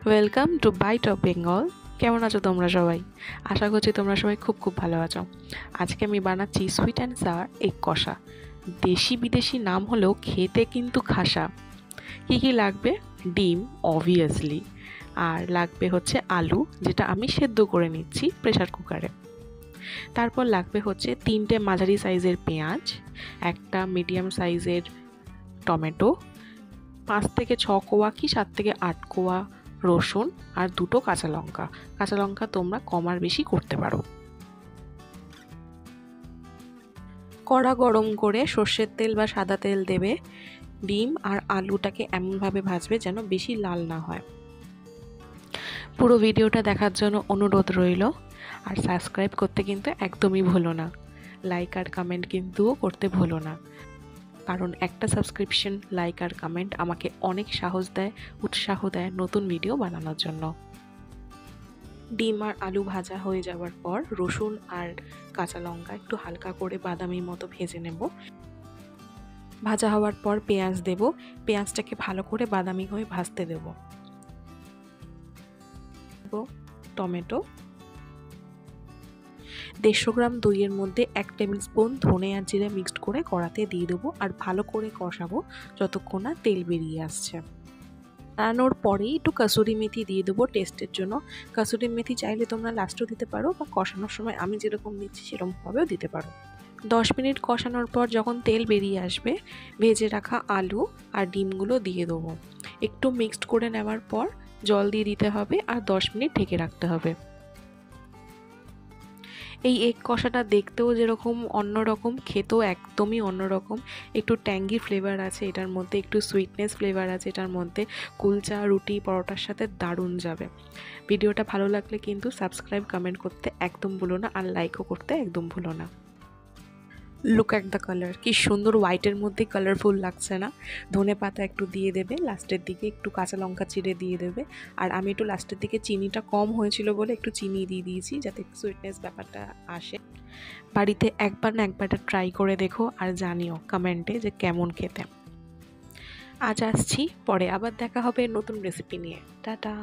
Welcome to bite of Bengal. কেমন আছো তোমরা সবাই? আশা করছি তোমরা সবাই খুব ভালো আছো। আজকে আমি বানাচ্ছি সুইট অ্যান্ড সাওয়ার এগ কষা। দেশি বিদেশি নাম হলেও খেতে কিন্তু খাসা। কী লাগবে? ডিম অবভিয়াসলি, আর লাগবে হচ্ছে আলু, যেটা আমি সেদ্ধ করে নিচ্ছি প্রেসার কুকারে। তারপর লাগবে হচ্ছে 3টে মাঝারি সাইজের পেঁয়াজ, একটা মিডিয়াম সাইজের টমেটো, 5 থেকে 6 কোয়া কি 7 থেকে 8 কোয়া রসুন, আর 2টো কাঁচা লঙ্কা তোমরা কম আর বেশি করতে পারো। কড়া গরম করে সর্ষের তেল বা সাদা তেল দেবে। ডিম আর আলুটাকে এমনভাবে ভাজবে যেন বেশি লাল না হয়। পুরো ভিডিওটা দেখার জন্য অনুরোধ রইল। আর সাবস্ক্রাইব করতে কিন্তু একদমই ভুলো না। লাইক আর কমেন্ট কিন্তু করতে ভুলো না, কারণ একটা সাবস্ক্রিপশন, লাইক আর কমেন্ট আমাকে অনেক সাহস দেয়, উৎসাহ দেয় নতুন ভিডিও বানানোর জন্য। ডিম আর আলু ভাজা হয়ে যাওয়ার পর রসুন আর কাঁচা লঙ্কা একটু হালকা করে বাদামি মতো ভেজে নেব। ভাজা হওয়ার পর পেঁয়াজ দেব। পেঁয়াজটাকে ভালো করে বাদামি হয়ে ভাজতে দেব। টমেটো, 150 গ্রাম দইয়ের মধ্যে 1 টেবিল স্পুন ধনে আর জিরে মিক্সড করে কড়াতে দিয়ে দেবো আর ভালো করে কষাবো যতক্ষণ না তেল বেরিয়ে আসছে। নাড়ানোর পরেই একটু কাসুরি মেথি দিয়ে দেবো টেস্টের জন্য। কাসুরি মেথি চাইলে তোমরা লাস্টেও দিতে পারো, বা কষানোর সময় আমি যেরকম দিচ্ছি সেরকমভাবেও দিতে পারো। 10 মিনিট কষানোর পর যখন তেল বেরিয়ে আসবে, ভেজে রাখা আলু আর ডিমগুলো দিয়ে দেবো। একটু মিক্সড করে নেওয়ার পর জল দিয়ে দিতে হবে আর 10 মিনিট ঢেকে রাখতে হবে। এই এগ কষাটা দেখতেও যেরকম অন্যরকম, খেতেও একদমই অন্যরকম। একটু ট্যাঙ্গি ফ্লেভার আছে এটার মধ্যে, একটু সুইটনেস ফ্লেভার আছে এটার মধ্যে। কুলচা, রুটি, পরোটার সাথে দারুণ যাবে। ভিডিওটা ভালো লাগলে কিন্তু সাবস্ক্রাইব, কমেন্ট করতে একদম ভুলো না, আর লাইকও করতে একদম ভুলো না। লুক অ্যাট দ্য কালার, কি সুন্দর হোয়াইটের মধ্যে কালারফুল লাগছে না? ধনে পাতা একটু দিয়ে দেবে লাস্টের দিকে, একটু কাঁচা লঙ্কা চিড়ে দিয়ে দেবে। আর আমি একটু লাস্টের দিকে চিনিটা কম হয়েছিল বলে একটু চিনি দিয়ে দিয়েছি, যাতে সুইটনেস ব্যাপারটা আসে। বাড়িতে একবার না একবারটা ট্রাই করে দেখো আর জানিও কমেন্টে যে কেমন খেতে। আজ আসছি, পরে আবার দেখা হবে নতুন রেসিপি নিয়ে। টাটা।